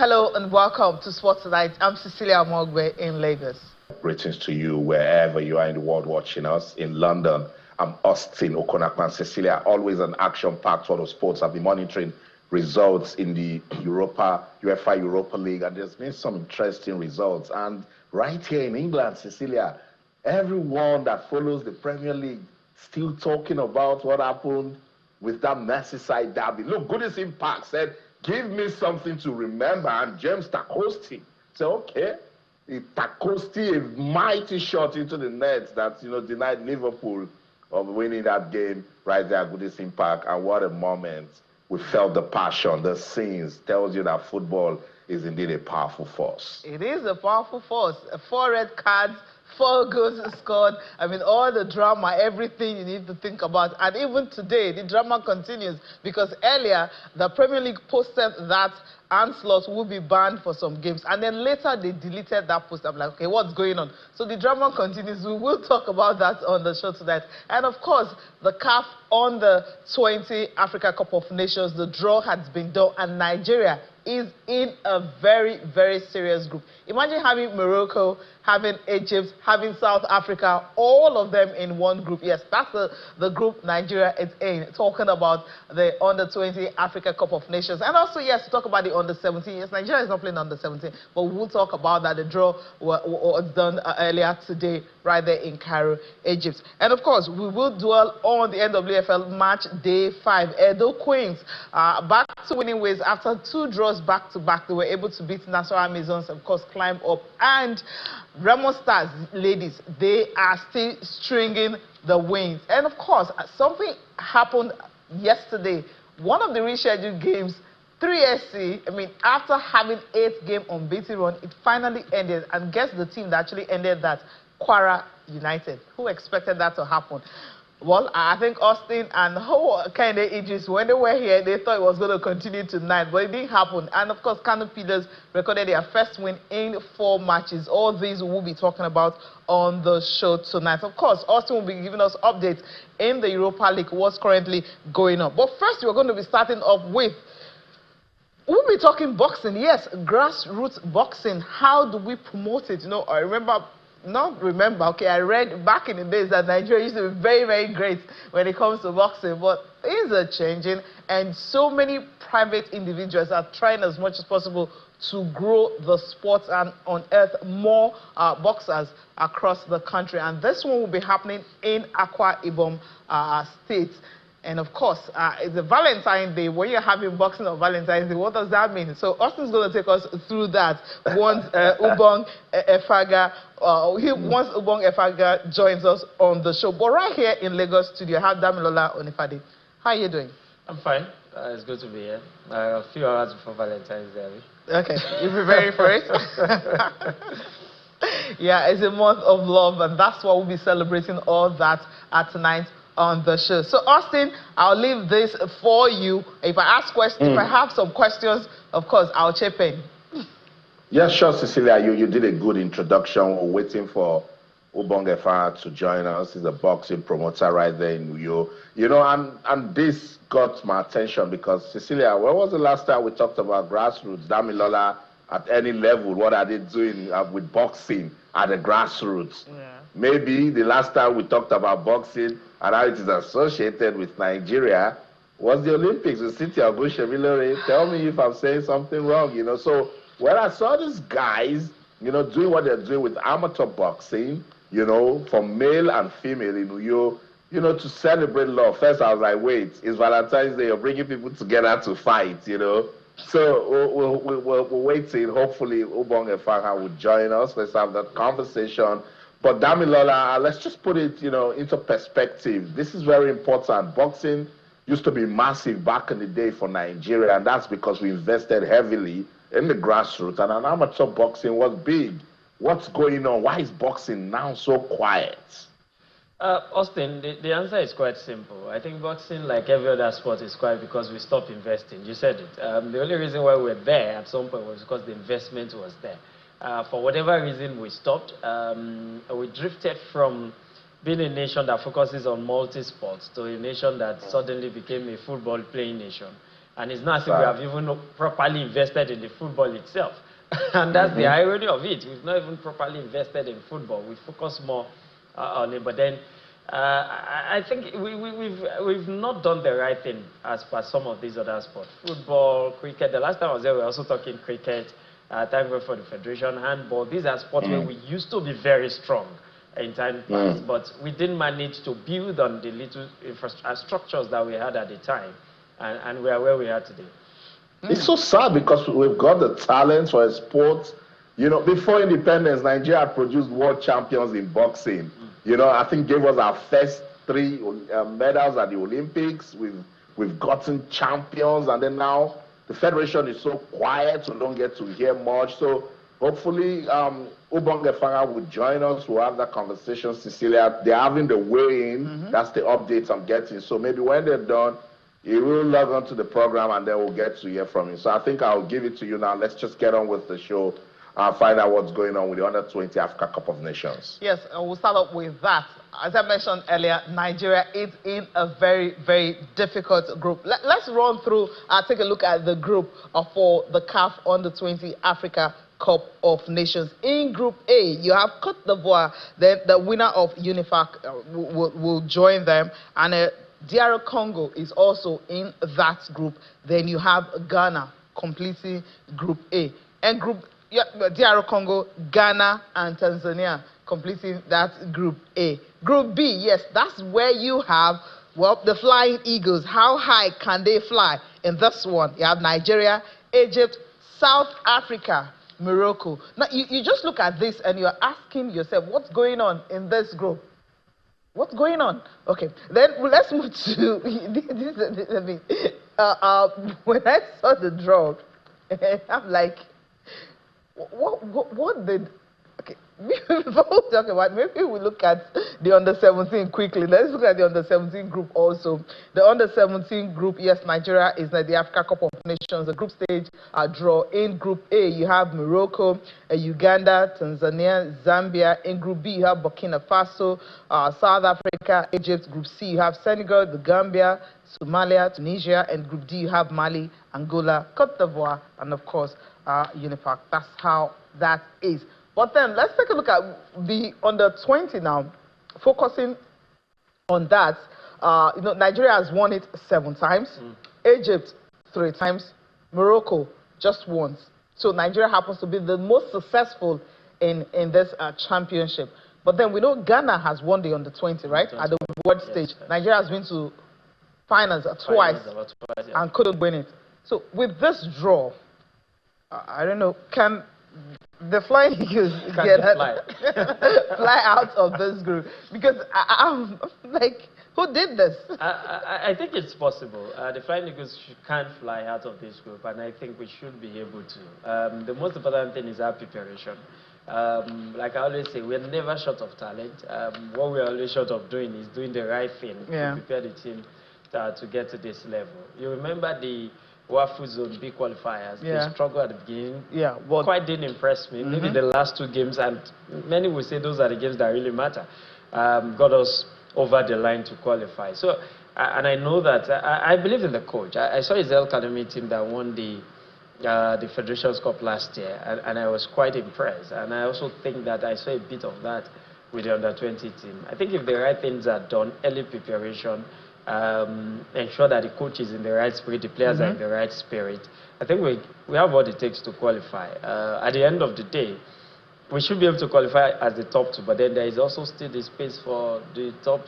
Hello and welcome to Sports Tonight. I'm Cecilia Mogbe in Lagos. Greetings to you wherever you are in the world watching us. In London, I'm Austin Okonakman. Cecilia, always an action-packed sort of sports. I've been monitoring results in the UEFA Europa League, and there's been some interesting results. And right here in England, Cecilia, everyone that follows the Premier League still talking about what happened with that Merseyside derby. Look, Goodison Park said, give me something to remember, and James Tarkowski said, okay. Tarkowski, a mighty shot into the net that, denied Liverpool of winning that game right there at Goodison Park. And what a moment. We felt the passion, the scenes. Tells you that football is indeed a powerful force. It is a powerful force. 4 red cards, 4 goals scored. I mean, all the drama, everything you need to think about. And even today, the drama continues because earlier, the Premier League posted that Ancelotti will be banned for some games. And then later, they deleted that post. I'm like, okay, what's going on? So the drama continues. We will talk about that on the show tonight. And of course, the CAF on the 20 Africa Cup of Nations, the draw has been done, and Nigeria is in a very, very serious group. Imagine having Morocco, having Egypt, having South Africa, all of them in one group. Yes, that's the group Nigeria is in, talking about the Under-20 Africa Cup of Nations. And also, yes, talk about the Under-17. Yes, Nigeria is not playing Under-17, but we'll talk about that. The draw was done earlier today, right there in Cairo, Egypt. And of course, we will dwell on the NWFL match day 5. Edo Queens back to winning ways after 2 draws back-to-back. They were able to beat Nasarawa Maisons, of course, climb up. And Remo Stars, ladies, they are still stringing the wins. And of course, something happened yesterday. One of the rescheduled games, 3SC, I mean, after having 8-game unbeaten run, it finally ended. And guess the team that actually ended that? Kwara United. Who expected that to happen? Well, I think Austin and Kende Idris, when they were here, they thought it was going to continue tonight, but it didn't happen. And of course, Kano Pillars recorded their first win in 4 matches. All these we'll be talking about on the show tonight. Of course, Austin will be giving us updates in the Europa League, what's currently going on. But first, we're going to be starting off with, we'll be talking boxing. Yes, grassroots boxing. How do we promote it? I I read back in the days that Nigeria used to be very, very great when it comes to boxing, but things are changing, and so many private individuals are trying as much as possible to grow the sport and unearth more boxers across the country. And this one will be happening in Akwa Ibom State. And of course, it's a Valentine's Day. When you're having boxing on Valentine's Day, what does that mean? So Austin's going to take us through that once Ubong Efaga, once Ubong Efaga joins us on the show. But right here in Lagos studio, I have Damilola Onifade. How are you doing? I'm fine. It's good to be here. A few hours before Valentine's Day. Okay, you preparing for it? Yeah, it's a month of love, and that's why we'll be celebrating all that tonight on the show. So Austin, I'll leave this for you. If I ask questions, if I have some questions, of course, I'll chip in. Yeah, sure, Cecilia. You did a good introduction. We're waiting for Ubong Efa to join us. He's a boxing promoter right there in New York. And this got my attention because, Cecilia, when was the last time we talked about grassroots? Damilola, at any level, what are they doing with boxing at the grassroots? Yeah. Maybe the last time we talked about boxing and how it is associated with Nigeria was the Olympics with City of Gushemilore. Tell me if I'm saying something wrong, So when I saw these guys, doing what they're doing with amateur boxing, for male and female in New York, to celebrate love. First, I was like, wait, it's Valentine's Day. You're bringing people together to fight, So we're waiting. Hopefully, Ubong Efaka will join us. Let's have that conversation. But Damilola, let's just put it, into perspective. This is very important. Boxing used to be massive back in the day for Nigeria, and that's because we invested heavily in the grassroots, and an amateur boxing was big. What's going on? Why is boxing now so quiet? Austin, the answer is quite simple. I think boxing, like every other sport, is quiet because we stopped investing. You said it. The only reason why we're there at some point was because the investment was there. For whatever reason, we stopped. We drifted from being a nation that focuses on multi-sports to a nation that suddenly became a football-playing nation. And it's not as if we have even properly invested in the football itself. And that's the irony of it. We've not even properly invested in football. We focus more on it. But then I think we've not done the right thing as per some of these other sports. Football, cricket. The last time I was there, we were also talking cricket. Thank God for the Federation. Handball. These are sports where we used to be very strong in time past, but we didn't manage to build on the little infrastructures that we had at the time, and we are where we are today. It's so sad because we've got the talent for a sport. You know, before independence, Nigeria produced world champions in boxing. You know, I think gave us our first 3 medals at the Olympics. We've gotten champions, and then now the Federation is so quiet, so we don't get to hear much. So hopefully, Ubonge Fanga will join us. We'll have that conversation. Cecilia, they're having the weigh-in. That's the updates I'm getting. So maybe when they're done, you will log on to the program, and then we'll get to hear from you. So I think I'll give it to you now. Let's just get on with the show and find out what's going on with the Under-20 Africa Cup of Nations. Yes, we'll start up with that. As I mentioned earlier, Nigeria is in a very, very difficult group. Let's run through, take a look at the group for the CAF Under-20 Africa Cup of Nations. In Group A, you have Cote d'Ivoire. Then the winner of UNIFAC will join them. And DR Congo is also in that group. Then you have Ghana completing Group A. And DR Congo, Ghana, and Tanzania completing that Group A. Group B, yes, that's where you have, well, the Flying Eagles. How high can they fly in this one? You have Nigeria, Egypt, South Africa, Morocco. Now, you just look at this and you're asking yourself, what's going on in this group? What's going on? Okay, then let's move to when I saw the draw, I'm like, what did, okay, before we talk about, maybe we look at the Under-17 quickly. Let's look at the Under-17 group also. The Under-17 group, yes, Nigeria is the Africa Cup of Nations, the group stage draw. In Group A, you have Morocco, Uganda, Tanzania, Zambia. In Group B, you have Burkina Faso, South Africa, Egypt. Group C, you have Senegal, the Gambia, Somalia, Tunisia. And Group D, you have Mali, Angola, Cote d'Ivoire, and of course, UNIFAC. That's how that is. But then let's take a look at the Under-20 now, focusing on that. You know, Nigeria has won it 7 times, Egypt 3 times, Morocco just once. So Nigeria happens to be the most successful in this championship. But then we know Ghana has won the Under-20, right? At the world stage. Yes. Nigeria has been to finals twice and couldn't win it. So with this draw, I don't know, can the Flying Eagles fly out of this group? Because I'm like, who did this? I think it's possible. The Flying Eagles can fly out of this group, and I think we should be able to. The most important thing is our preparation. Like I always say, we're never short of talent. What we're always short of doing is doing the right thing to prepare the team to get to this level. You remember the Wafu Zone B qualifiers, they struggled at the beginning. But quite didn't impress me. Maybe the last 2 games, and many will say those are the games that really matter, got us over the line to qualify. So, and I know that, I believe in the coach. I saw his El Academy team that won the Federations Cup last year, and I was quite impressed. And I also think that I saw a bit of that with the Under-20 team. I think if the right things are done, early preparation, ensure that the coach is in the right spirit, the players are in the right spirit, I think we have what it takes to qualify. At the end of the day, we should be able to qualify as the top 2, but then there is also still the space for the top,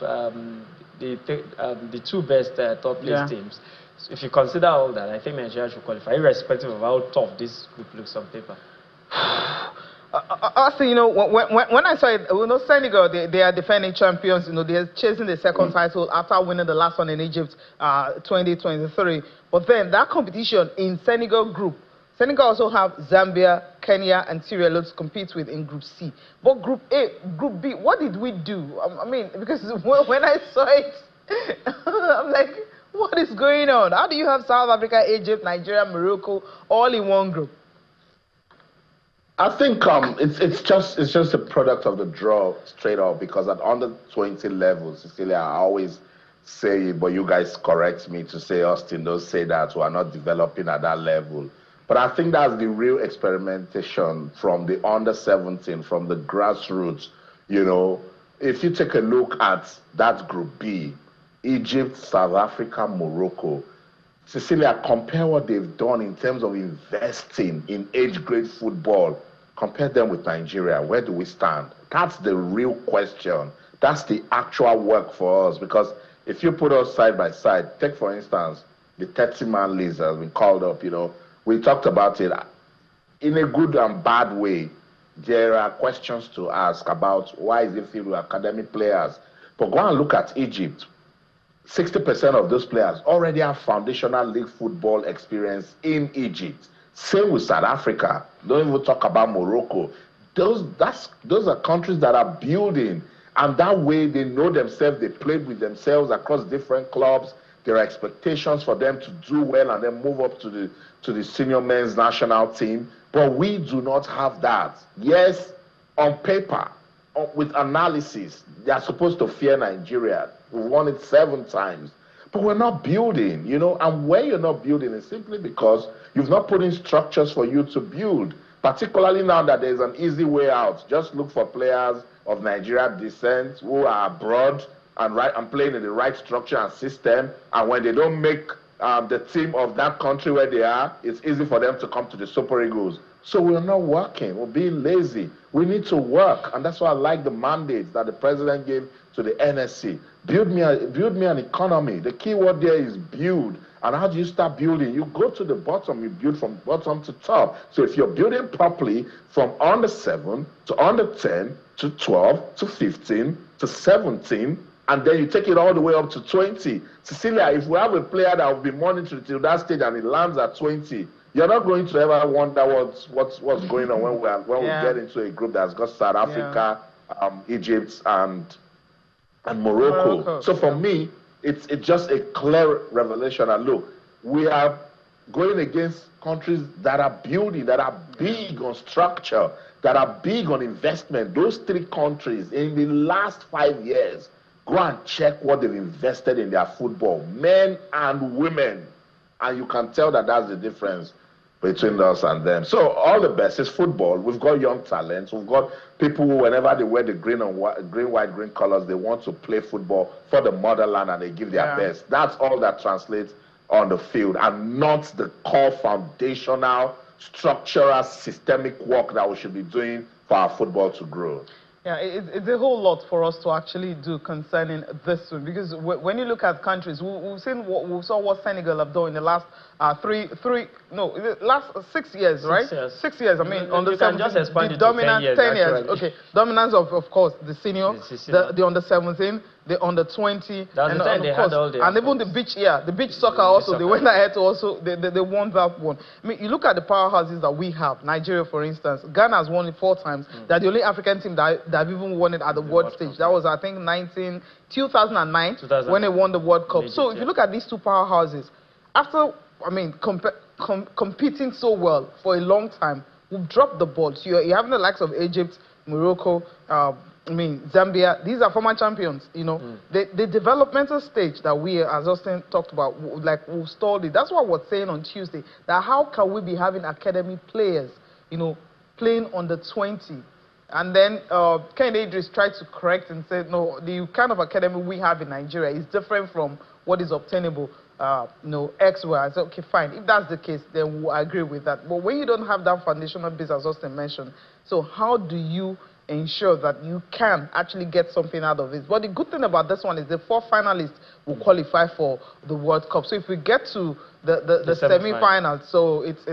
the 2 best top place teams. So if you consider all that, I think Nigeria should qualify, irrespective of how tough this group looks on paper. Also, you know, when I saw it, you know, Senegal, they are defending champions. You know, they're chasing the second title after winning the last one in Egypt, 2023. But then that competition in Senegal group, Senegal also have Zambia, Kenya, and Sierra Leone to compete with in Group C. But Group A, Group B, what did we do? I mean, because when I saw it, I'm like, what is going on? How do you have South Africa, Egypt, Nigeria, Morocco, all in one group? I think it's just a product of the draw straight up, because at Under-20 levels, Cecilia, I always say it, but you guys correct me to say, Austin, don't say that. We are not developing at that level. But I think that's the real experimentation from the under-17, from the grassroots. You know, if you take a look at that Group B, Egypt, South Africa, Morocco, Cecilia, compare what they've done in terms of investing in age-grade football. Compare them with Nigeria. Where do we stand? That's the real question. That's the actual work for us. Because if you put us side by side, take for instance, the 30-man list has been called up, you know. We talked about it in a good and bad way. There are questions to ask about why is it filled with academic players. But go and look at Egypt. 60% of those players already have foundational league football experience in Egypt. Same with South Africa. Don't even talk about Morocco. Those are countries that are building, and that way they know themselves. They played with themselves across different clubs. There are expectations for them to do well and then move up to the senior men's national team. But we do not have that. Yes, on paper, with analysis, they are supposed to fear Nigeria. We won it 7 times. But we're not building, you know, and where you're not building is simply because you've not put in structures for you to build, particularly now that there's an easy way out. Just look for players of Nigerian descent who are abroad and playing in the right structure and system, and when they don't make the team of that country where they are, it's easy for them to come to the Super Eagles. So we're not working. We're being lazy. We need to work, and that's why I like the mandate that the president gave to the NSC. Build me an economy. The key word there is build. And how do you start building? You go to the bottom. You build from bottom to top. So if you're building properly from under 7 to under 10 to 12 to 15 to 17, and then you take it all the way up to 20. Cecilia, if we have a player that will be monitored till that stage and it lands at 20, you're not going to ever wonder what's going on when we get into a group that's got South Africa, Egypt, and Morocco. So for me, it's just a clear revelation. And look, we are going against countries that are building, that are big on structure, that are big on investment. Those 3 countries in the last 5 years, go and check what they've invested in their football, men and women. And you can tell that that's the difference between us and them. So all the best. It's football. We've got young talents. We've got people who, whenever they wear the green, white, green colors, they want to play football for the motherland and they give their best. That's all that translates on the field, and not the core foundational, structural, systemic work that we should be doing for our football to grow. Yeah, it's a whole lot for us to actually do concerning this one, because when you look at countries, we saw what Senegal have done in the last last 6 years, right? 6 years. I mean, on the 17, the dominant 10 years. Okay, dominance of course the senior, the under 17, the under 20, and even the beach soccer also. They went ahead to also they won that one. I mean, you look at the powerhouses that we have. Nigeria, for instance, Ghana has won it 4 times. They're the only African team that have even won it at the world stage. That was, I think, 2009 when they won the World Cup. So if you look at these 2 powerhouses, after competing so well for a long time, we've dropped the ball. So you're having the likes of Egypt, Morocco, Zambia. These are former champions, you know. The developmental stage that we, as Austin talked about, we've stalled it. That's what we're saying on Tuesday, that how can we be having academy players, you know, playing under 20? And then Ken Idris tried to correct and said, no, the kind of academy we have in Nigeria is different from what is obtainable, elsewhere. I said, okay, fine. If that's the case, then we'll agree with that. But when you don't have that foundational base, as Austin mentioned, so how do you ensure that you can actually get something out of it? But the good thing about this one is the 4 finalists will qualify for the World Cup. So if we get to the semi-finals, so it's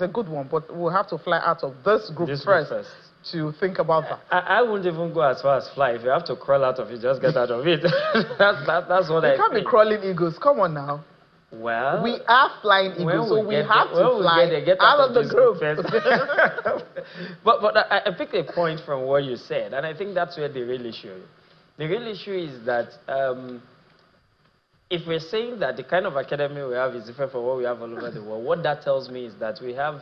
a good one. But we'll have to fly out of this group first to think about that. I wouldn't even go as far as fly. If you have to crawl out of it, just get out of it. that's what I think. You can't be crawling eagles. Come on now. Well, we are flying eagles, so we have to fly out of the group. but I picked a point from what you said, and I think that's where the real issue is. The real issue is that if we're saying that the kind of academy we have is different from what we have all over the world, what that tells me is that we have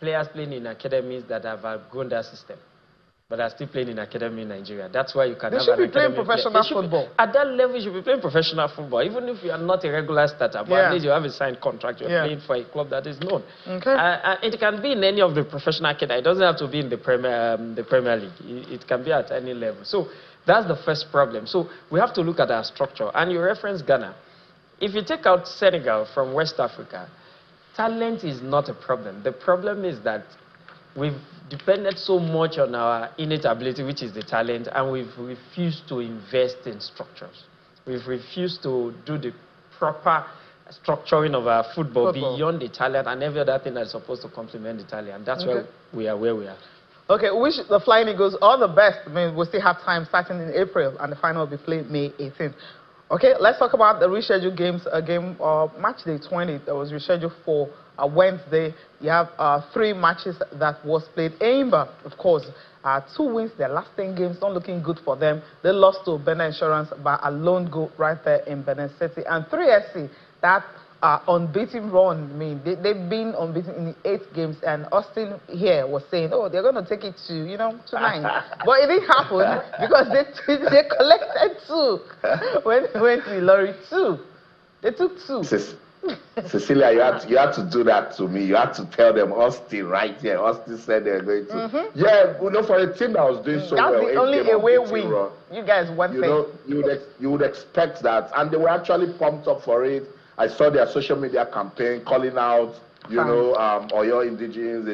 players playing in academies that have outgrown that system. but are still playing in academy in Nigeria. That's why you can have They should an be playing academy professional football. At that level, you should be playing professional football, even if you are not a regular starter, but at least you have a signed contract. You're playing for a club that is known. Okay. It can be in any of the professional academy. It doesn't have to be in the Premier League. It can be at any level. So that's the first problem. So we have to look at our structure. And you reference Ghana. If you take out Senegal from West Africa, talent is not a problem. The problem is that we've depended so much on our innate ability, which is the talent, and we've refused to invest in structures. We've refused to do the proper structuring of our football beyond the talent and every other thing that's supposed to complement the talent. And that's why we are where we are. Okay, wish the Flying Eagles all the best. I mean, we still have time starting in April, and the final will be played May 18th. Okay, let's talk about the rescheduled games. Match day 20 that was rescheduled for Wednesday. You have 3 matches that was played. Enyimba, of course, 2 wins. Their last 10 games not looking good for them. They lost to Benin Insurance by a lone goal right there in Benin City. And 3SC, that unbeaten run. I mean, they've been unbeaten in the 8 games, and Austin here was saying, oh, they're going to take it to, to 9. But it didn't happen because they collected 2 when they went to Ilori. 2. They took 2. Cecilia, you had to do that to me. You had to tell them Austin right here. Austin said they're going to. Yeah, for a team that was doing so well. That's the only away win. You guys won. You would expect that, and they were actually pumped up for it. I saw their social media campaign calling out, Oyo indigenes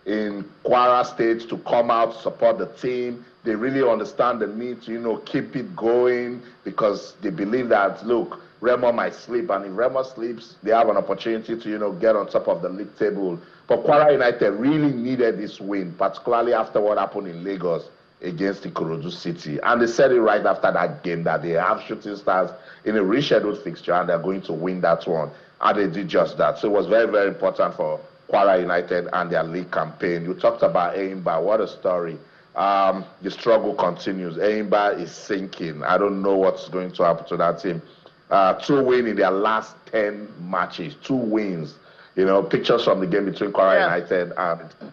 in Kwara State to come out to support the team. They really understand the need to, keep it going because they believe that, look, Remo might sleep, and if Remo sleeps, they have an opportunity to, get on top of the league table. But Kwara United really needed this win, particularly after what happened in Lagos against Ikorodu City. And they said it right after that game that they have Shooting Stars in a rescheduled fixture and they're going to win that one. And they did just that. So it was very, very important for Kwara United and their league campaign. You talked about Enyimba. What a story. The struggle continues. Enyimba is sinking. I don't know what's going to happen to that team. 2 wins in their last 10 matches. 2 wins. Pictures from the game between Kwara United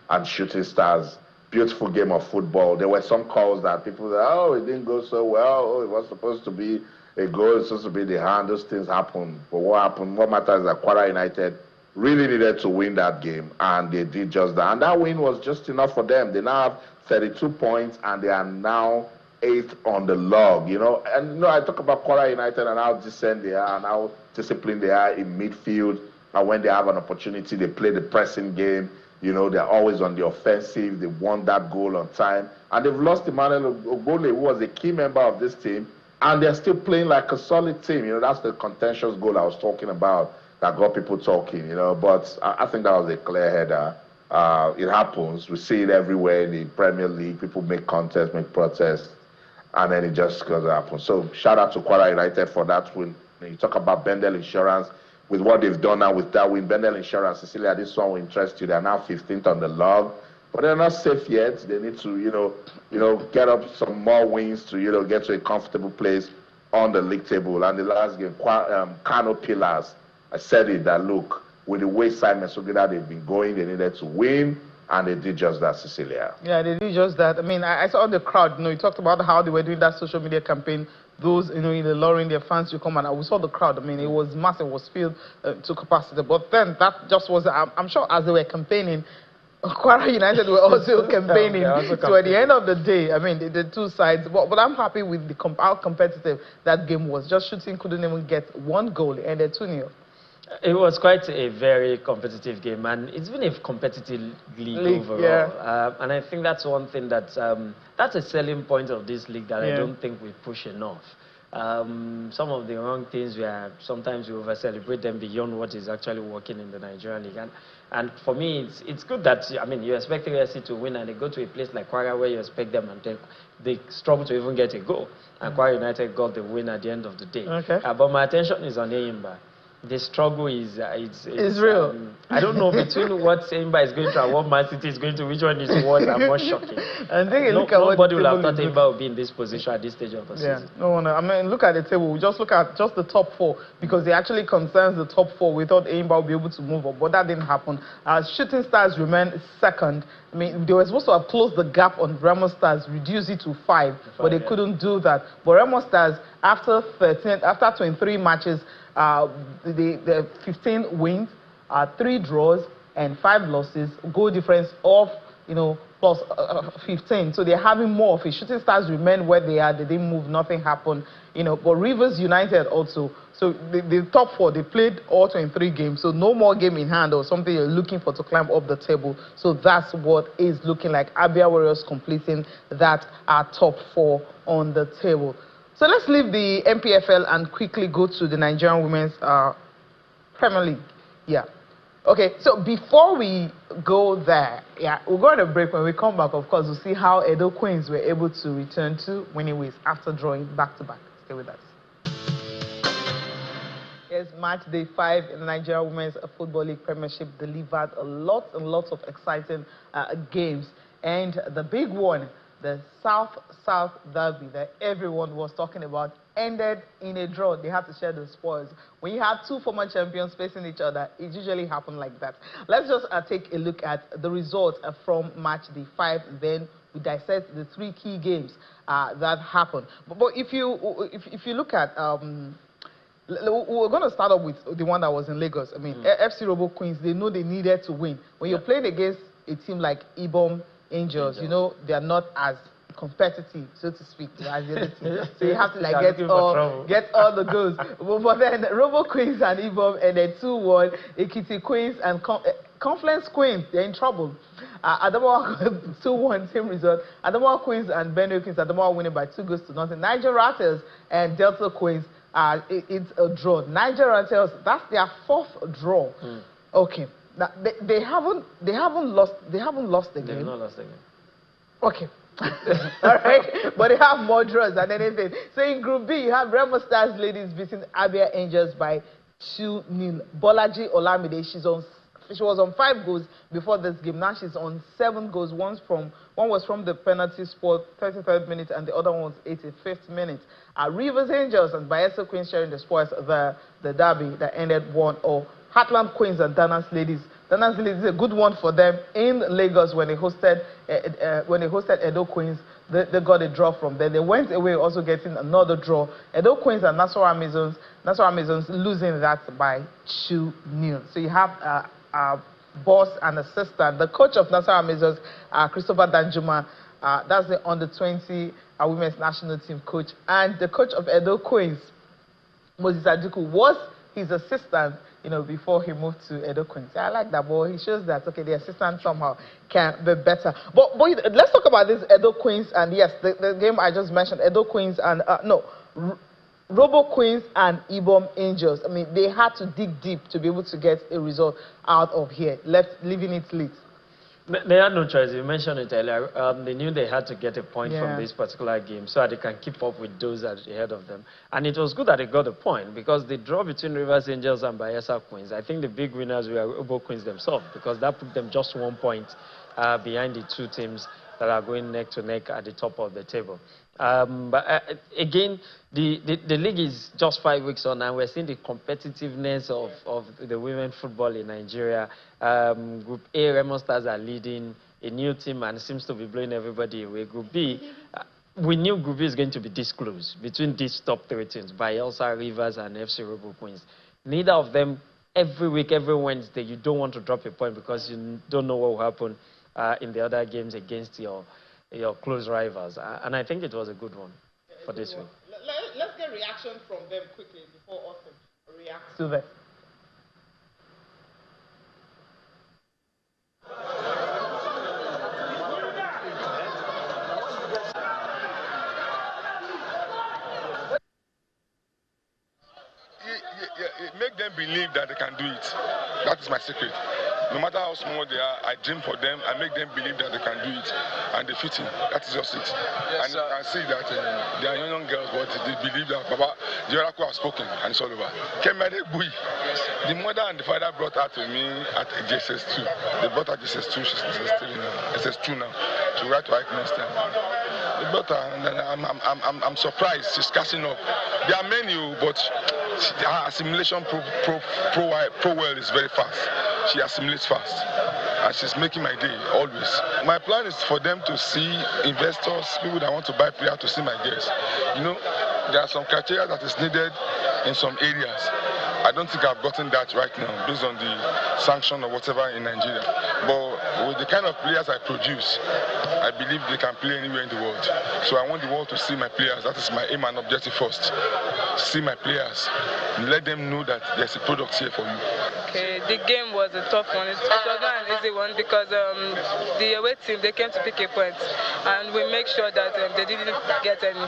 and Shooting Stars. Beautiful game of football. There were some calls that people said, oh, it didn't go so well. Oh, it was supposed to be a goal. It's supposed to be the hand. Those things happen. But what happened? What matters is that Kwara United really needed to win that game, and they did just that. And that win was just enough for them. They now have 32 points, and they are now 8th on the log. And I talk about Kwara United and how decent they are and how disciplined they are in midfield. And when they have an opportunity, they play the pressing game. They're always on the offensive. They won that goal on time. And they've lost Emmanuel Ogbole, who was a key member of this team. And they're still playing like a solid team. That's the contentious goal I was talking about that got people talking, But I think that was a clear header. It happens. We see it everywhere in the Premier League. People make contests, make protests, and then it just goes to happen. So shout out to Kwara United for that win. You talk about Bendel Insurance. With what they've done now with that win, Bendel Insurance, Cecilia, this one will interest you. They're now 15th on the log, but they're not safe yet. They need to, get up some more wins to, get to a comfortable place on the league table. And the last game, Kano Pillars, I said it that look, with the way Simon Sogida they've been going, they needed to win, and they did just that, Cecilia. Yeah, they did just that. I mean, I saw the crowd. You talked about how they were doing that social media campaign. Those, luring their fans to come, and we saw the crowd. I mean, it was massive, it was filled to capacity. But then that just was, I'm sure as they were campaigning, Kwara United were also campaigning. So at the end of the day, I mean, the 2 sides. But I'm happy with how competitive that game was. Just Shooting couldn't even get 1 goal, and they're 2-0. It was quite a very competitive game, and it's been a competitive league overall. Yeah. And I think that's one thing that's a selling point of this league that I don't think we push enough. Some of the wrong things sometimes we over-celebrate them beyond what is actually working in the Nigerian league. And for me, it's good that, you expect AFC to win, and they go to a place like Kwara where you expect them, and they struggle to even get a goal. And Kwara United got the win at the end of the day. Okay. But my attention is on Enyimba. the struggle is it's real. I don't know between what Eimba is going to and what Man City is going to, which one is worse and more shocking. And look at nobody what will have thought Eimba would be in this position at this stage of the season. No one. I mean, look at the table. We just look at just the top four because it actually concerns the top four. We thought Eimba would be able to move up, but that didn't happen. Shooting Stars remain second. I mean, they were supposed to have closed the gap on Remo Stars, reduced it to 5, but they couldn't do that. But Remo Stars, after 23 matches, the 15 wins, 3 draws, and 5 losses, goal difference of plus 15. So they're having more of it. Shooting Stars remain where they are. They didn't move. Nothing happened. But Rivers United also. So the top 4, they played all 23 games. So no more game in hand or something you're looking for to climb up the table. So that's what is looking like. Abia Warriors completing that top 4 on the table. So let's leave the MPFL and quickly go to the Nigerian Women's Premier League. Yeah. Okay, so before we go there, we'll go on a break. When we come back, of course, we'll see how Edo Queens were able to return to winning ways after drawing back-to-back. Stay with us. Yes, match day 5 in the Nigeria Women's Football League Premiership delivered a lot and lots of exciting games. And the big one, the South-South derby that everyone was talking about, ended in a draw. They had to share the spoils. When you have 2 former champions facing each other, it usually happens like that. Let's just take a look at the results from match day 5, and then we dissect the 3 key games that happened. But if you look at we're going to start off with the one that was in Lagos. I mean, FC Robo Queens, they know they needed to win. When you're playing against a team like Ibom Angels, they are not as competitive, so to speak, as the other team. So you have to get all the goals. But then Robo Queens and Ibom, and then 2-1, Ekiti Queens and Confluence Queens, they're in trouble. Adamawa 2-1, same result. Adamawa Queens and Benue Queens, Adamawa winning by 2-0. Niger Rattles and Delta Queens, it's a draw. Niger Rattles, that's their 4th draw. Okay. Now, they haven't lost the game. They've not lost the game. Okay. All right. But they have more draws than anything. So in Group B, you have Remo Stars ladies beating Abia Angels by 2-0. Bolaji Olamide, she was on 5 goals before this game. Now she's on 7 goals. One was from the penalty spot, 33rd minute, and the other one was 85th minute. Rivers Angels and Bayelsa Queens sharing the spoils of the derby that ended 1-0. Heartland Queens and Danas Ladies. Danas Ladies is a good one for them in Lagos when they hosted Edo Queens. They got a draw from there. They went away also getting another draw. Edo Queens and Nassau Amazons losing that by 2-0. So you have boss and assistant. The coach of Nassau Amazons, Christopher Danjuma, that's the under-20 women's national team coach. And the coach of Edo Queens, Moses Aduku, was his assistant, before he moved to Edo Queens. I like that, boy. He shows that, okay, the assistant somehow can be better. But let's talk about this Edo Queens, and yes, the game I just mentioned, Edo Queens and, Robo Queens and Ibom Angels. I mean, they had to dig deep to be able to get a result out of here, leaving it lit. They had no choice. You mentioned it earlier. They knew they had to get a point from this particular game so that they can keep up with those ahead of them. And it was good that they got a point because the draw between Rivers Angels and Bayelsa Queens, I think the big winners were Robo Queens themselves because that put them just 1 point behind the 2 teams that are going neck to neck at the top of the table. Again, the league is just 5 weeks on, and we're seeing the competitiveness of the women football in Nigeria. Group A, Remo Stars are leading a new team and seems to be blowing everybody away. Group B, we knew Group B is going to be this close between these top 3 teams, Bayelsa, Rivers, and FC Robo Queens. Neither of them, every week, every Wednesday, you don't want to drop a point because you don't know what will happen in the other games against your close rivals. And I think it was a good one for this week. Let's get reaction from them quickly before Austin reacts to that. Make them believe that they can do it. That is my secret. No matter how small they are, I dream for them. I make them believe that they can do it, and they fit in. That is just it. Yes, and you can see that they are young girls, but they believe that Baba, the oracle has spoken, and it's all over. Kemede Bui, the mother and the father brought her to me at JSS2. They brought her JSS2. She's still in SS2 now. To write right next time. They brought her, and I'm surprised. She's catching up. There are many, but her assimilation pro-well is very fast. She assimilates fast, and she's making my day always. My plan is for them to see investors, people that want to buy players, to see my girls. You know, there are some criteria that is needed in some areas. I don't think I've gotten that right now, based on the sanction or whatever in Nigeria. But with the kind of players I produce, I believe they can play anywhere in the world. So I want the world to see my players. That is my aim and objective first. See my players. Let them know that there's a product here for you. Okay, the game was a tough one. It was not an easy one because the away team, they came to pick a point, and we make sure that they didn't get any.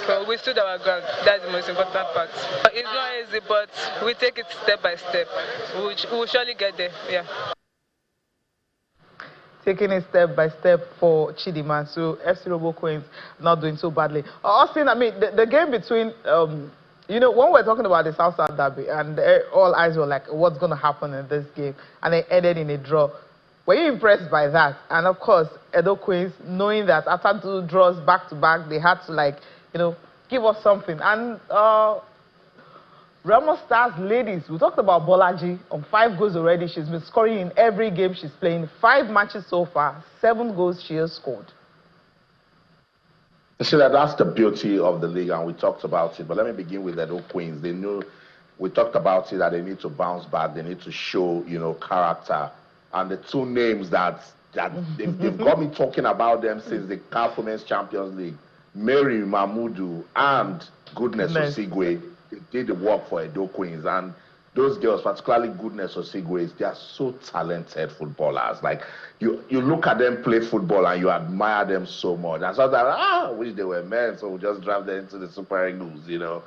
So we stood our ground. That's the most important part. It's not easy, but we take it step by step. We'll surely get there. Yeah. Taking it step by step for Chidima, so FC Robo Queens not doing so badly. Austin, I mean, the game between, you know, when we're talking about the South-South derby, and all eyes were like, what's going to happen in this game? And it ended in a draw. Were you impressed by that? And of course, Edo Queens, knowing that after 2 draws back-to-back, they had to, like, you know, give us something. And Remo Stars ladies, we talked about Bolaji on 5 goals already. She's been scoring in every game she's playing. 5 matches so far, 7 goals she has scored. See, that's the beauty of the league, and we talked about it. But let me begin with the Edo Queens. They knew, we talked about it, that they need to bounce back. They need to show, you know, character. And the 2 names that they've got me talking about them since the CAF Women's Champions League, Mary Mahmudu and Goodness Osigwe, they did the work for Edo Queens. And those girls, particularly Goodness Osigwe, they are so talented footballers. Like, you look at them play football and you admire them so much. And so that, I wish they were men, so we'll just drive them into the Super Eagles, you know.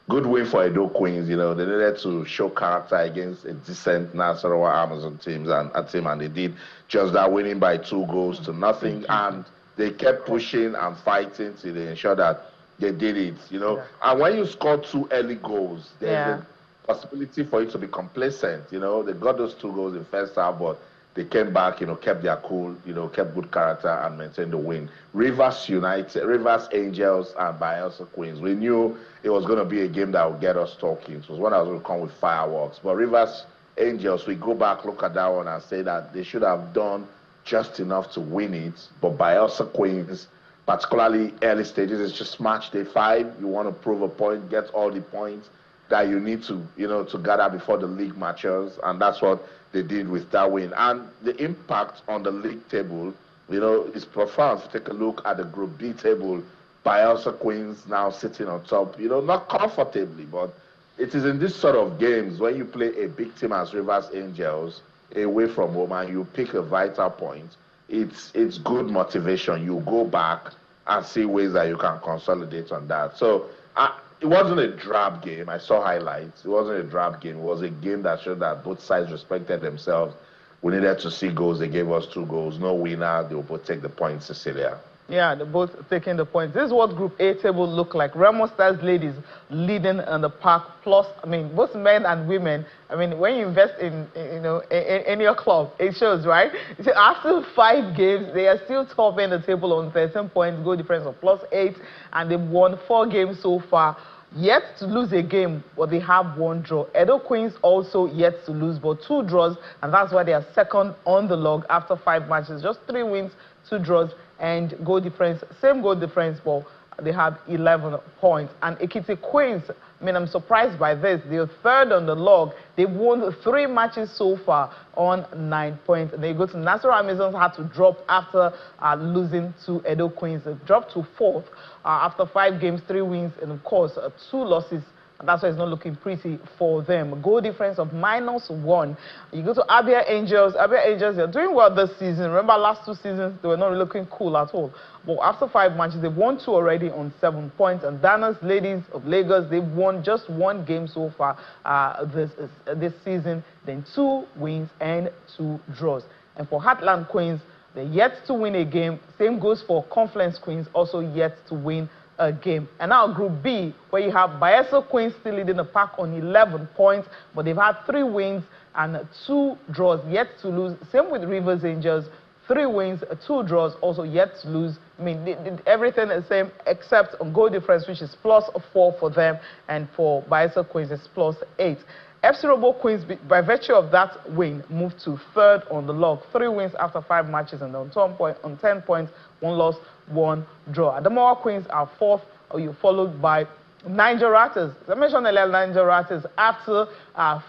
Good win for Edo Queens, you know. They needed to show character against a decent Nasarawa Amazon team, and they did just that, winning by 2 goals to nothing. And they kept pushing and fighting till they ensured that they did it, you know. Yeah. And when you score 2 early goals, there's a possibility for you to be complacent, you know. They got those 2 goals in first half, but they came back, you know, kept their cool, you know, kept good character and maintained the win. Rivers United, Rivers Angels and Bayelsa Queens. We knew it was going to be a game that would get us talking. It was one that was going to come with fireworks. But Rivers Angels, we go back, look at that one and say that they should have done just enough to win it. But Bayelsa Queens, particularly early stages, it's just match day 5. You want to prove a point, get all the points that you need to, you know, to gather before the league matches, and that's what they did with that win. And the impact on the league table, you know, is profound. If you take a look at the Group B table, Bayelsa Queens now sitting on top, you know, not comfortably, but it is in this sort of games when you play a big team as Rivers Angels away from home and you pick a vital point, it's good motivation. You go back and see ways that you can consolidate on that. So it wasn't a drab game. I saw highlights. It wasn't a drab game. It was a game that showed that both sides respected themselves. We needed to see goals. They gave us 2 goals. No winner. They will both take the points, Cecilia. Yeah, they're both taking the points. This is what Group A table look like. Remo Stars ladies leading in the pack. Plus, I mean, both men and women. I mean, when you invest in your club, it shows, right? So after 5 games, they are still topping the table on 13 points, goal difference of +8, and they've won 4 games so far. Yet to lose a game, but they have 1 draw. Edo Queens also yet to lose, but 2 draws, and that's why they are second on the log after 5 matches. Just 3 wins, 2 draws, and goal difference, same goal difference, but they have 11 points. And Ekiti Queens, I mean, I'm surprised by this. They're third on the log. They've won 3 matches so far on 9 points. They go to Nassau Amazons, had to drop after losing to Edo Queens. They dropped to 4th after 5 games, 3 wins, and of course 2 losses That's why it's not looking pretty for them. Goal difference of -1. You go to Abia Angels. Abia Angels, they're doing well this season. Remember, last 2 seasons, they were not looking cool at all. But after 5 matches, they've won 2 already on 7 points. And Danas Ladies of Lagos, they've won just 1 game so far this season. Then 2 wins and 2 draws. And for Heartland Queens, they're yet to win a game. Same goes for Confluence Queens, also yet to win a game. And now Group B, where you have Bayeso Queens still leading the pack on 11 points, but they've had 3 wins and 2 draws, yet to lose. Same with Rivers Angels, 3 wins, 2 draws, also yet to lose. I mean, everything is the same except on goal difference, which is +4 for them, and for Bayeso Queens it's +8. FC Robo Queens, by virtue of that win, moved to 3rd on the log. 3 wins after 5 matches and on 10 points, 1 loss, 1 draw. Adamawa Queens are 4th, followed by Niger Ratters. As I mentioned earlier, Niger Ratters, after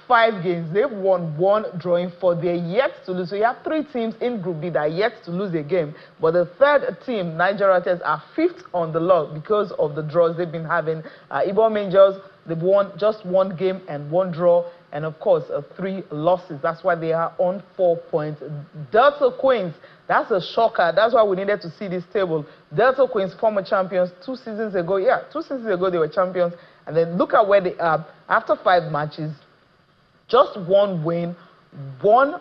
5 games, they've won 1, drawing 4. They're yet to lose. So you have 3 teams in Group B that are yet to lose a game. But the 3rd team, Niger Ratters, are 5th on the log because of the draws they've been having. Ibom Angels, they've won just 1 game and 1 draw, and of course 3 losses. That's why they are on 4 points. Delta Queens, that's a shocker. That's why we needed to see this table. Delta Queens, former champions 2 seasons ago. Yeah, 2 seasons ago they were champions. And then look at where they are after 5 matches. Just 1 win, 1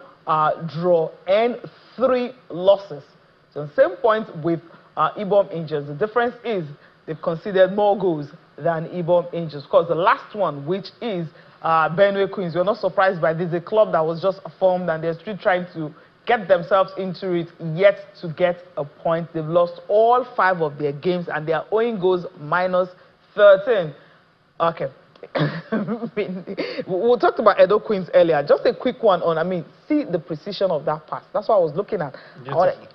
draw, and 3 losses. So the same point with Ibom Angels. The difference is they've conceded more goals than Ibom Angels. Of course, the last one, which is Benue Queens, we're not surprised by this. A club that was just formed and they're still trying to get themselves into it, yet to get a point. They've lost all 5 of their games and their owing goals -13. Okay. We talked about Edo Queens earlier. Just a quick one on, see the precision of that pass. That's what I was looking at.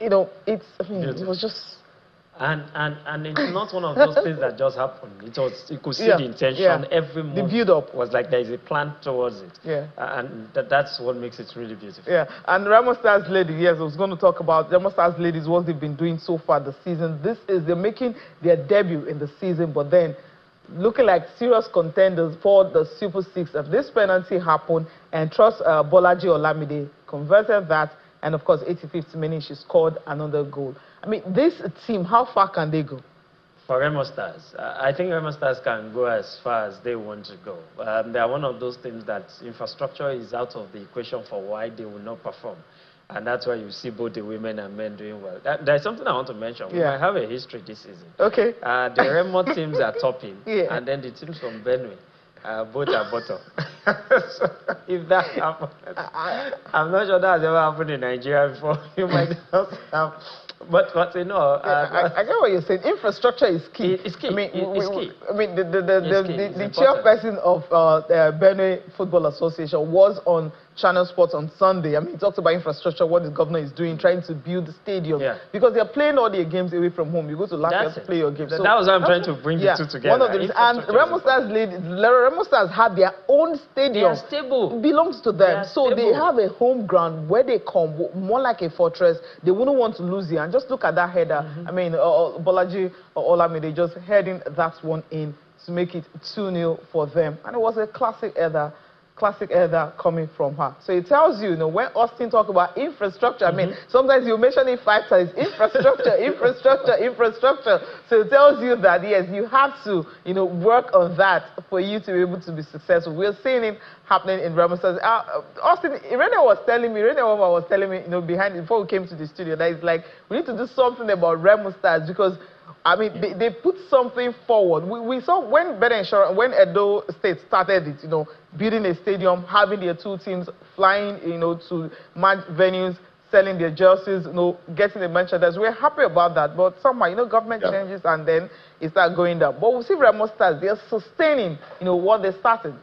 It was just... And it's not one of those things that just happened. You could see the intention. Yeah. Every move, the build-up was like there is a plan towards it. Yeah. And that's what makes it really beautiful. Yeah. And Remo Stars Ladies, yes, I was going to talk about Remo Stars Ladies, what they've been doing so far this season. They're making their debut in the season, but then looking like serious contenders for the Super 6. If this penalty happened, and trust Bolaji Olamide converted that, and of course 85th minute she scored another goal. This team, how far can they go? For Remo Stars, I think Remo Stars can go as far as they want to go. They are one of those teams that infrastructure is out of the equation for why they will not perform. And that's why you see both the women and men doing well. There's something I want to mention. We might have a history this season. Okay. The Remo teams are topping, yeah. And then the teams from Benue, both are bottom. So if that happens, I'm not sure that has ever happened in Nigeria before. You might just have... But I get what you're saying. Infrastructure is key. It's key. It's key. The chairperson of the Benue Football Association was on Channel Sports on Sunday. He talked about infrastructure, what the governor is doing, trying to build the stadium. Yeah. Because they're playing all their games away from home. You go to Lafayette to play your games. That was why I'm trying to bring the two together. One of the and Remo Stars had their own stadium. They are stable. It belongs to them. So they have a home ground where they come, more like a fortress. They wouldn't want to lose it. And just look at that header. Bolaji Olamide just heading that one in to make it 2-0 for them. And it was a classic header coming from her. So it tells you, when Austin talk about infrastructure, sometimes you mention it 5 times, infrastructure, infrastructure. So it tells you that, yes, you have to, work on that for you to be able to be successful. We're seeing it happening in Remo Stars. Austin, Irene was telling me, behind it, before we came to the studio, that it's like, we need to do something about Remo Stars because they put something forward. We saw when when Edo State started it, building a stadium, having their 2 teams flying, to match venues, selling their jerseys, getting the merchandise. We're happy about that, but somehow, government changes and then it starts going down. But we see Remo Stars, they're sustaining, what they started.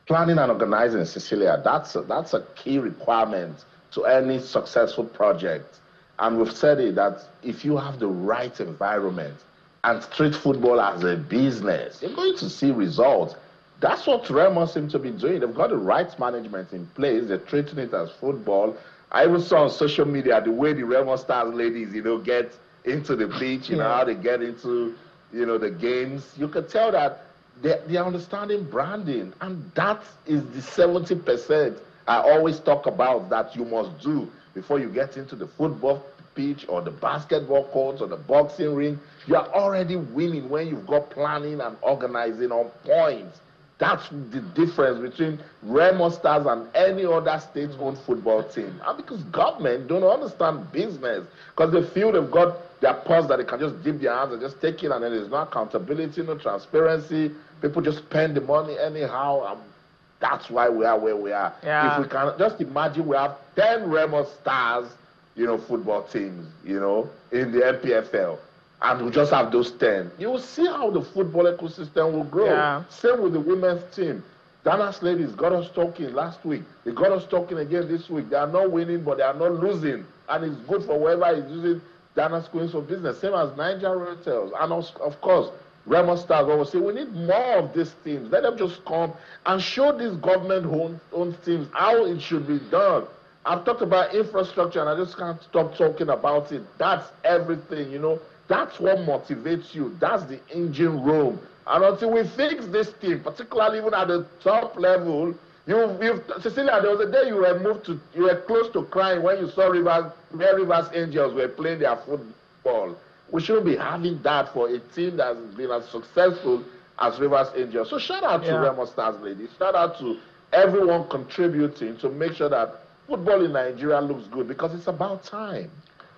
Planning and organizing, Cecilia, that's a key requirement to any successful project. And we've said it that if you have the right environment and street football as a business, you're going to see results. That's what Remo seem to be doing. They've got the right management in place. They're treating it as football. I even saw on social media the way the Remo Stars ladies, get into the pitch, how they get into, the games. You could tell that they're understanding branding, and that is the 70% I always talk about that you must do before you get into the football pitch or the basketball court or the boxing ring. You are already winning when you've got planning and organizing on point. That's the difference between Remo Stars and any other state-owned football team. And because government don't understand business, because they feel they've got their purse that they can just dip their hands and just take it, and then there's no accountability, no transparency. People just spend the money anyhow. And that's why we are where we are. Yeah. If we can just imagine we have 10 Remo Stars, football teams, in the MPFL, and we just have those 10. You will see how the football ecosystem will grow. Yeah. Same with the women's team. Dana's ladies got us talking last week. They got us talking again this week. They are not winning, but they are not losing. And it's good for whoever is using Dana's Queens for business. Same as Niger Hotels. And of course, Remo Stars will say, we need more of these teams. Let them just come and show these government-owned teams how it should be done. I've talked about infrastructure, and I just can't stop talking about it. That's everything, That's what motivates you. That's the engine room. And until we fix this thing, particularly even at the top level, Cecilia, there was a day you were close to crying when you saw Rivers Angels were playing their football. We shouldn't be having that for a team that's been as successful as Rivers Angels. So shout out to Remo Stars ladies. Shout out to everyone contributing to make sure that football in Nigeria looks good, because it's about time.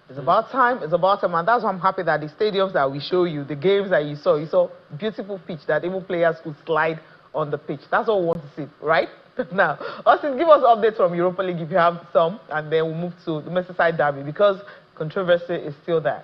It's about time, and that's why I'm happy that the stadiums that we show you, the games that you saw beautiful pitch that even players could slide on the pitch. That's what we want to see, right? Now, Austin, give us updates from Europa League if you have some, and then we'll move to the Merseyside derby, because controversy is still there.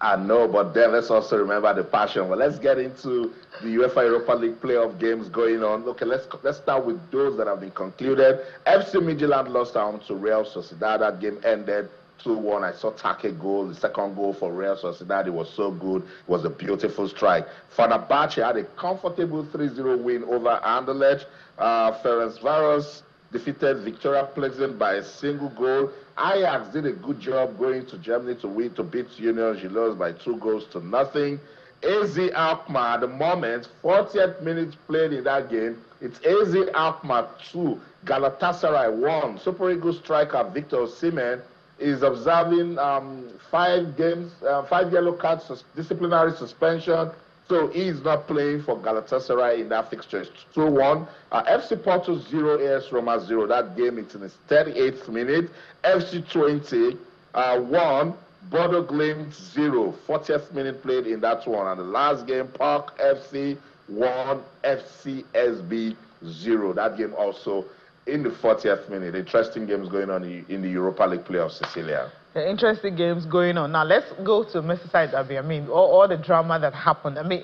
I know, but then let's also remember the passion. Well, let's get into the UEFA Europa League playoff games going on. Okay, let's start with those that have been concluded. FC Midtjylland lost home to Real Sociedad. That game ended 2-1. I saw Take goal, the second goal for Real Sociedad. It was so good. It was a beautiful strike. Fenerbahce had a comfortable 3-0 win over Anderlecht. Ferencváros defeated Victoria Plzen by a single goal. Ajax did a good job going to Germany to beat Union Gilos by 2-0. AZ Alkmaar, at the moment, 40th minute played in that game. It's AZ Alkmaar 2, Galatasaray 1. Super Eagles striker Victor Osimhen is observing 5 yellow cards, disciplinary suspension. So he's not playing for Galatasaray in that fixture. It's 2-1. FC Porto 0, AS Roma 0. That game, it's in its 38th minute. FC 20 1, Bodo Glimt 0. 40th minute played in that one. And the last game, Park FC 1, FCSB 0. That game also in the 40th minute. Interesting games going on in the Europa League playoffs, Cecilia. The interesting games going on. Now, let's go to Merseyside derby. I mean, all the drama that happened. I mean,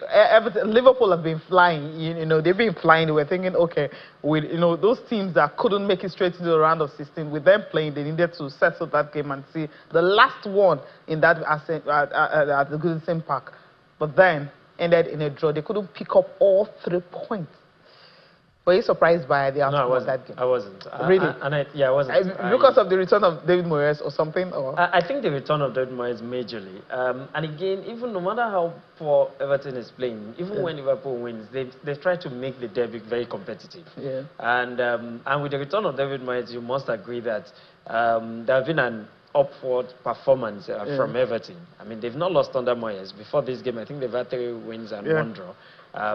Liverpool have been flying. They've been flying. They were thinking, okay, with those teams that couldn't make it straight into the round of 16, with them playing, they needed to settle that game and see the last one in that at the Goodison Park. But then ended in a draw. They couldn't pick up all 3 points. Were you surprised by the outcome of that game? I wasn't. Really? I wasn't. Because of the return of David Moyes or something? Or? I think the return of David Moyes majorly. And again, even no matter how poor Everton is playing, even when Liverpool wins, they try to make the derby very competitive. Yeah. And with the return of David Moyes, you must agree that there has been an upward performance from Everton. I mean, they've not lost under Moyes. Before this game, I think they've had 3 wins and 1 draw.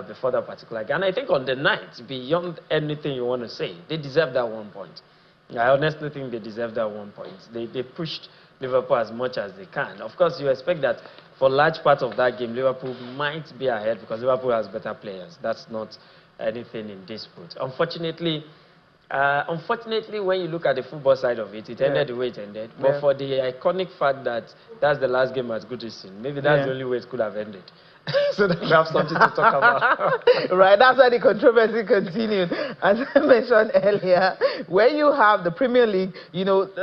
Before that particular game. And I think on the night, beyond anything you want to say, they deserve that 1 point. I honestly think they deserve that 1 point. They pushed Liverpool as much as they can. Of course, you expect that for large part of that game, Liverpool might be ahead because Liverpool has better players. That's not anything in dispute. Unfortunately, when you look at the football side of it, it ended the way it ended. But for the iconic fact that that's the last game at Goodison, maybe that's the only way it could have ended. So that we have something to talk about. Right, that's why the controversy continued. As I mentioned earlier, where you have the Premier League,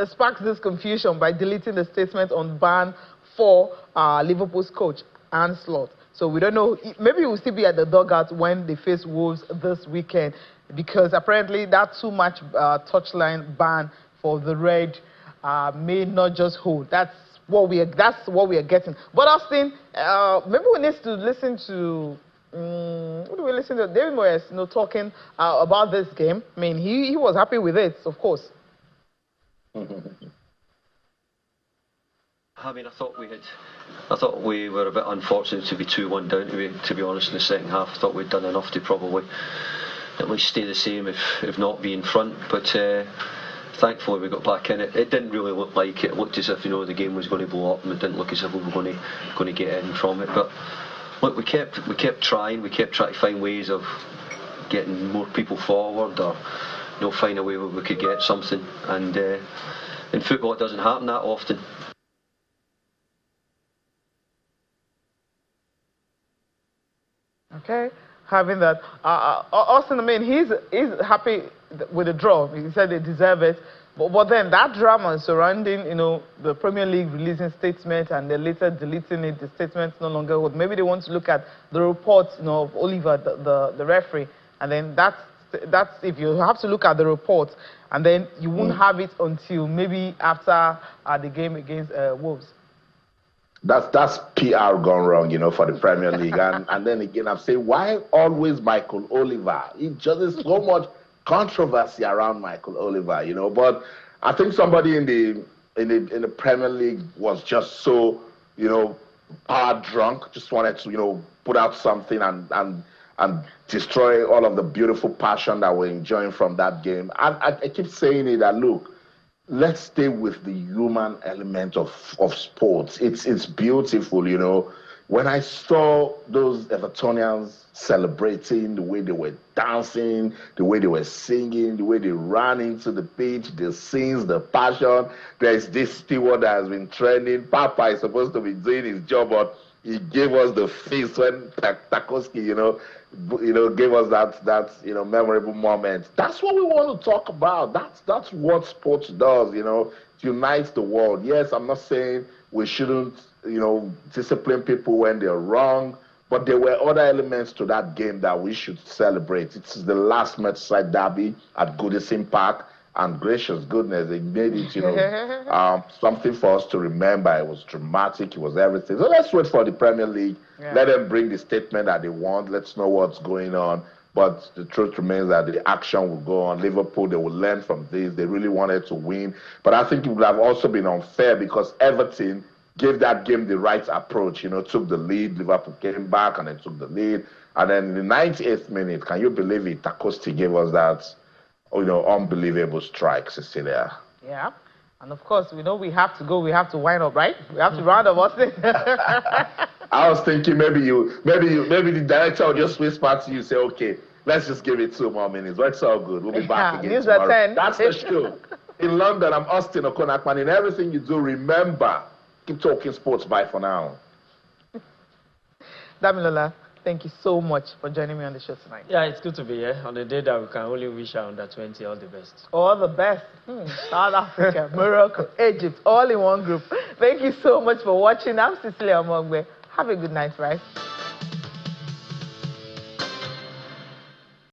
sparks this confusion by deleting the statement on ban for Liverpool's coach, Arne Slot. So we don't know, maybe we'll still be at the dugout when they face Wolves this weekend, because apparently that too-much touchline ban for the Red may not just hold. That's what we are getting. But Austin, maybe we need to listen to what do we listen to? David Moyes, talking about this game. I mean, he was happy with it, of course. I mean, I thought we were a bit unfortunate to be 2-1 down, to be honest, in the second half. I thought we'd done enough to probably at least stay the same, if not be in front. But thankfully we got back in it. It didn't really look like it. It looked as if the game was going to blow up, and it didn't look as if we were going to get in from it. But look, we kept trying. We kept trying to find ways of getting more people forward, or find a way where we could get something. And in football, it doesn't happen that often. Okay, having that. Austin, I mean, he's happy with the draw. He said they deserve it. But then that drama surrounding, the Premier League releasing statements and then later deleting it, the statements no longer hold. Maybe they want to look at the reports, of Oliver, the referee, and then that's if you have to look at the reports, and then you won't have it until maybe after the game against Wolves. That's PR gone wrong, for the Premier League. And then again, I'm saying, why always Michael Oliver? It just is so much controversy around Michael Oliver, But I think somebody in the Premier League was just so, power drunk, just wanted to, put out something and destroy all of the beautiful passion that we're enjoying from that game. I keep saying it that, look, let's stay with the human element of sports. It's beautiful, When I saw those Evertonians celebrating, the way they were dancing, the way they were singing, the way they ran into the pitch, the scenes, the passion. There's this steward that has been trending. Papa is supposed to be doing his job, but he gave us the face when Tarkowski, gave us that memorable moment. That's what we want to talk about. That's what sports does, It unites the world. Yes, I'm not saying we shouldn't, discipline people when they're wrong, but there were other elements to that game that we should celebrate. It's the last Merseyside derby at Goodison Park, and gracious goodness, they made it, something for us to remember. It was dramatic. It was everything. So let's wait for the Premier League. Yeah. Let them bring the statement that they want. Let's know what's going on. But the truth remains that the action will go on. Liverpool, they will learn from this. They really wanted to win. But I think it would have also been unfair because Everton gave that game the right approach, took the lead. Liverpool came back and then took the lead. And then in the 98th minute, can you believe it, Tarkowski gave us that, unbelievable strike, Cecilia. Yeah. And of course, we have to go. We have to wind up, right? We have to round up, Austin. I was thinking maybe the director will just whisper to you, say, okay, let's just give it 2 more minutes. But it's all good. We'll be back again news tomorrow. At 10. That's the show. In London, I'm Austin Okonakman. In everything you do, remember, keep talking sports. Bye for now. Damilola, thank you so much for joining me on the show tonight. Yeah, it's good to be here on the day that we can only wish our under 20 all the best. All the best. South Africa, Morocco, Egypt, all in one group. Thank you so much for watching. I'm Cecilia Omogbe. Have a good night, right?